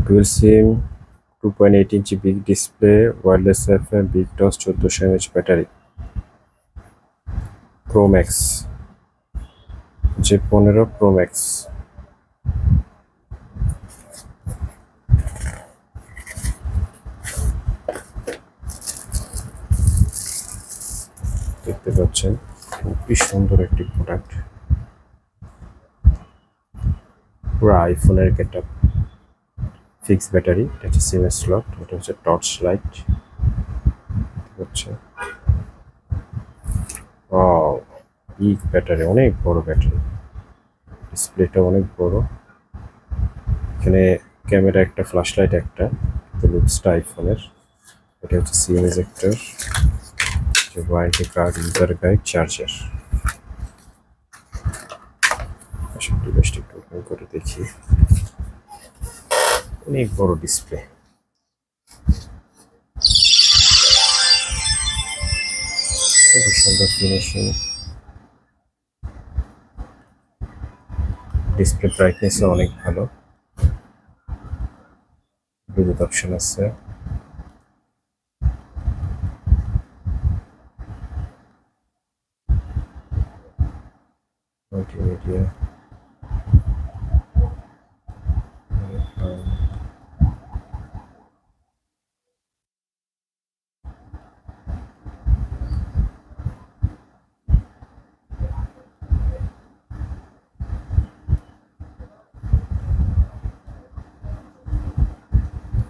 dual সিম 2.8 ইঞ্চি big display wireless wifi big toss 1400 mAh battery pro max J15 Pro Max দেখতে পাচ্ছেন খুবই সুন্দর একটি প্রোডাক্ট পুরো আইফোনের গেটআপ ফিক্স ব্যাটারি এটা হচ্ছে সিম স্লট এটা হচ্ছে টর্চ লাইট হচ্ছে বিগ ব্যাটারি অনেক বড় ব্যাটারি ডিসপ্লেটা অনেক বড় এখানে ক্যামেরা একটা ফ্ল্যাশ লাইট একটা লুকসটা আইফোনের এটা হচ্ছে সিম ejector warranty card user guide charger আসলে ডিভাইসটি একটু ওপেন করে দেখি অনেক বড় ডিসপ্লে খুব সুন্দর ফিনিশিং ডিসপ্লে ব্রাইটনেসও অনেক ভালো ব্লুটুথ অপশন আছে multimedia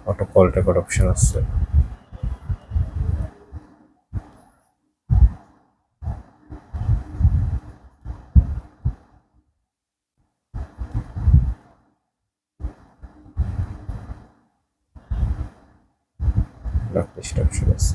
auto call record option আছে ব্ল্যাক লিস্ট অপশন আছে